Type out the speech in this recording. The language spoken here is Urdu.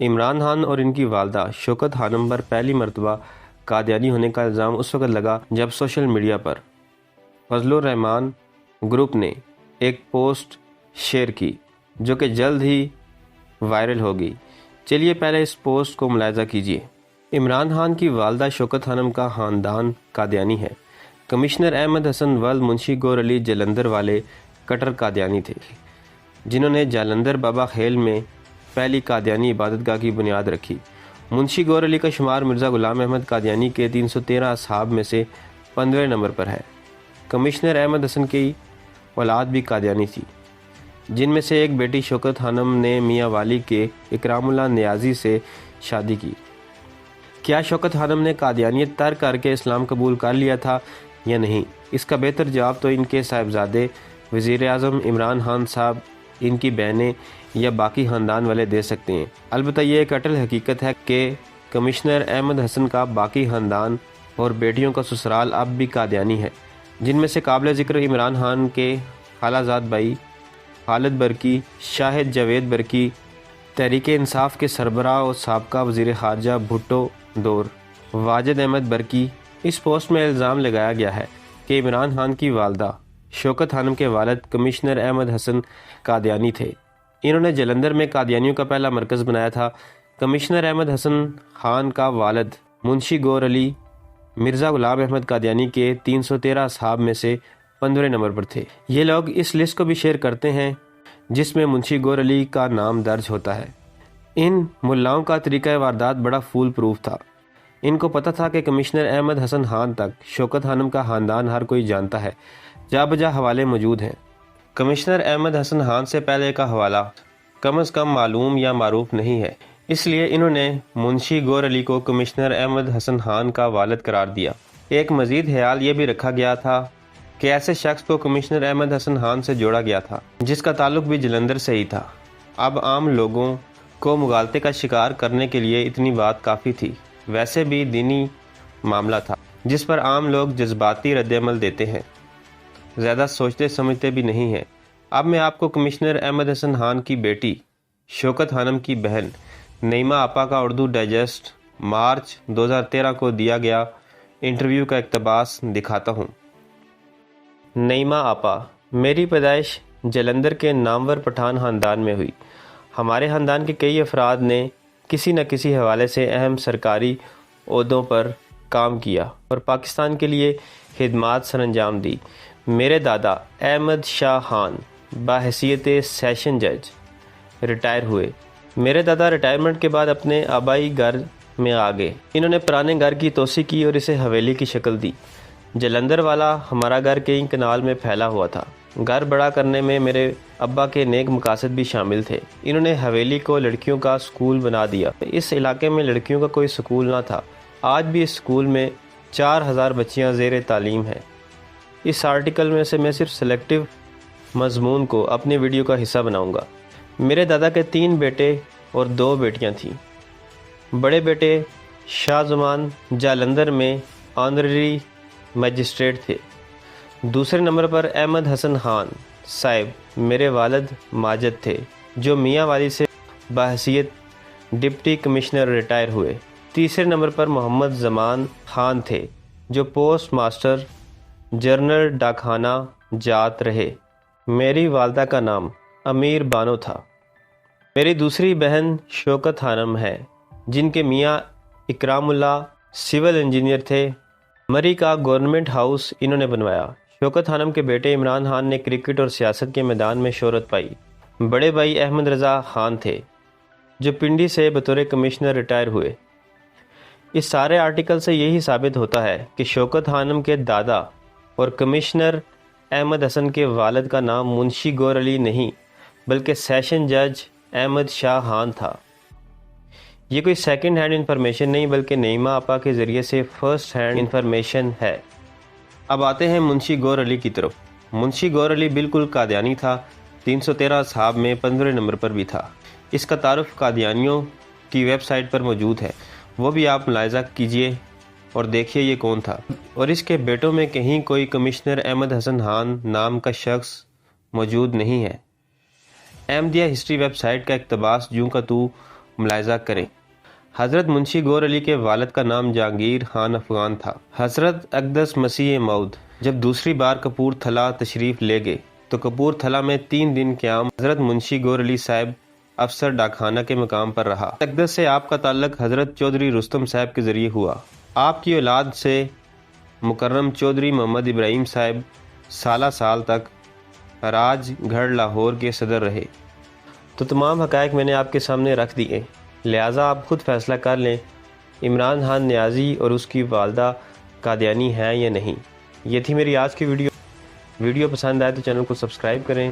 عمران خان اور ان کی والدہ شوکت خانم پر پہلی مرتبہ قادیانی ہونے کا الزام اس وقت لگا جب سوشل میڈیا پر فضل الرحمان گروپ نے ایک پوسٹ شیئر کی جو کہ جلد ہی وائرل ہو گئی۔ چلیے پہلے اس پوسٹ کو ملاحظہ کیجیے۔ عمران خان کی والدہ شوکت خانم کا خاندان قادیانی ہے۔ کمشنر احمد حسن ولد منشی گور علی جلندر والے کٹر قادیانی تھے جنہوں نے جالندھر بابا خیل میں پہلی قادیانی عبادت گاہ کی بنیاد رکھی۔ منشی گور علی کا شمار مرزا غلام احمد قادیانی کے 313 اصحاب میں سے 15ویں نمبر پر ہے۔ کمشنر احمد حسن کی اولاد بھی قادیانی تھی، جن میں سے ایک بیٹی شوکت خانم نے میاں والی کے اکرام اللہ نیازی سے شادی کی۔ کیا شوکت خانم نے قادیانیت ترک کر کے اسلام قبول کر لیا تھا یا نہیں؟ اس کا بہتر جواب تو ان کے صاحبزادے وزیر اعظم عمران خان صاحب، ان کی بہنیں یا باقی خاندان والے دے سکتے ہیں۔ البتہ یہ ایک اٹل حقیقت ہے کہ کمشنر احمد حسن کا باقی خاندان اور بیٹیوں کا سسرال اب بھی قادیانی ہے، جن میں سے قابل ذکر عمران خان کے خالہ زاد بھائی خالد برکی، شاہد جاوید برکی، تحریک انصاف کے سربراہ اور سابقہ وزیر خارجہ بھٹو دور واجد احمد برکی۔ اس پوسٹ میں الزام لگایا گیا ہے کہ عمران خان کی والدہ شوکت خانم کے والد کمشنر احمد حسن قادیانی تھے۔ انہوں نے جلندھر میں قادیانیوں کا پہلا مرکز بنایا تھا۔ کمشنر احمد حسن خان کا والد منشی گور علی مرزا غلام احمد قادیانی کے 313 اصحاب میں سے 15ویں نمبر پر تھے۔ یہ لوگ اس لسٹ کو بھی شیئر کرتے ہیں جس میں منشی گور علی کا نام درج ہوتا ہے۔ ان ملاؤں کا طریقہ واردات بڑا فول پروف تھا۔ ان کو پتہ تھا کہ کمشنر احمد حسن خان تک شوکت خانم کا خاندان ہر کوئی جانتا ہے۔ جا بجا حوالے موجود ہیں۔ کمشنر احمد حسن خان سے پہلے کا حوالہ کم از کم معلوم یا معروف نہیں ہے، اس لیے انہوں نے منشی گور علی کو کمشنر احمد حسن خان کا والد قرار دیا۔ ایک مزید خیال یہ بھی رکھا گیا تھا کہ ایسے شخص کو کمشنر احمد حسن خان سے جوڑا گیا تھا جس کا تعلق بھی جلندھر سے ہی تھا۔ اب عام لوگوں کو مغالطے کا شکار کرنے کے لیے اتنی بات کافی تھی۔ ویسے بھی دینی معاملہ تھا جس پر عام لوگ جذباتی رد عمل دیتے ہیں، زیادہ سوچتے سمجھتے بھی نہیں ہیں۔ اب میں آپ کو کمشنر احمد حسن خان کی بیٹی شوکت خانم کی بہن نعیمہ آپا کا اردو ڈائجسٹ مارچ 2013 کو دیا گیا انٹرویو کا اقتباس دکھاتا ہوں۔ نعیمہ آپا: میری پیدائش جلندھر کے نامور پٹھان خاندان میں ہوئی۔ ہمارے خاندان کے کئی افراد نے کسی نہ کسی حوالے سے اہم سرکاری عہدوں پر کام کیا اور پاکستان کے لیے خدمات سر انجام دی۔ میرے دادا احمد شاہ خان بحیثیت سیشن جج ریٹائر ہوئے۔ میرے دادا ریٹائرمنٹ کے بعد اپنے آبائی گھر میں آ گئے۔ انہوں نے پرانے گھر کی توسیع کی اور اسے حویلی کی شکل دی۔ جلندھر والا ہمارا گھر کئی کنال میں پھیلا ہوا تھا۔ گھر بڑا کرنے میں میرے ابا کے نیک مقاصد بھی شامل تھے۔ انہوں نے حویلی کو لڑکیوں کا سکول بنا دیا۔ اس علاقے میں لڑکیوں کا کوئی سکول نہ تھا۔ آج بھی اس سکول میں 4000 بچیاں زیر تعلیم ہیں۔ اس آرٹیکل میں سے میں صرف سلیکٹیو مضمون کو اپنی ویڈیو کا حصہ بناؤں گا۔ میرے دادا کے 3 بیٹے اور 2 بیٹیاں تھیں۔ بڑے بیٹے شاہ زمان جالندھر میں آنرری میجسٹریٹ تھے۔ دوسرے نمبر پر احمد حسن خان صاحب میرے والد ماجد تھے جو میاں والی سے بحیثیت ڈپٹی کمشنر ریٹائر ہوئے۔ تیسرے نمبر پر محمد زمان خان تھے جو پوسٹ ماسٹر جنرل ڈاکخانہ جات رہے۔ میری والدہ کا نام امیر بانو تھا۔ میری دوسری بہن شوکت خانم ہے جن کے میاں اکرام اللہ سول انجینئر تھے۔ مری کا گورنمنٹ ہاؤس انہوں نے بنوایا۔ شوکت خانم کے بیٹے عمران خان نے کرکٹ اور سیاست کے میدان میں شہرت پائی۔ بڑے بھائی احمد رضا خان تھے جو پنڈی سے بطور کمشنر ریٹائر ہوئے۔ اس سارے آرٹیکل سے یہی ثابت ہوتا ہے کہ شوکت خانم کے دادا اور کمشنر احمد حسن کے والد کا نام منشی گور علی نہیں بلکہ سیشن جج احمد شاہ خان تھا۔ یہ کوئی سیکنڈ ہینڈ انفارمیشن نہیں بلکہ نعیمہ آپا کے ذریعے سے فرسٹ ہینڈ انفارمیشن ہے۔ اب آتے ہیں منشی گور علی کی طرف۔ منشی گور علی بالکل قادیانی تھا۔ 313 اصحاب میں 15ویں نمبر پر بھی تھا۔ اس کا تعارف قادیانیوں کی ویب سائٹ پر موجود ہے، وہ بھی آپ ملاحظہ کیجئے اور دیکھیے یہ کون تھا۔ اور اس کے بیٹوں میں کہیں کوئی کمشنر احمد حسن خان نام کا شخص موجود نہیں ہے۔ احمدیہ ہسٹری ویب سائٹ کا اقتباس جوں کا تو ملاحظہ کریں۔ حضرت منشی گور علی کے والد کا نام جہانگیر خان افغان تھا۔ حضرت اقدس مسیح موعود جب دوسری بار کپور تھلہ تشریف لے گئے تو کپور تھلہ میں 3 دن قیام حضرت منشی گور علی صاحب افسر ڈاک خانہ کے مقام پر رہا۔ اقدس سے آپ کا تعلق حضرت چودھری رستم صاحب کے ذریعے ہوا۔ آپ کی اولاد سے مکرم چودھری محمد ابراہیم صاحب سالہ سال تک راج گڑھ لاہور کے صدر رہے۔ تو تمام حقائق میں نے آپ کے سامنے رکھ دیے، لہٰذا آپ خود فیصلہ کر لیں عمران خان نیازی اور اس کی والدہ قادیانی ہیں یا نہیں۔ یہ تھی میری آج کی ویڈیو پسند آئے تو چینل کو سبسکرائب کریں۔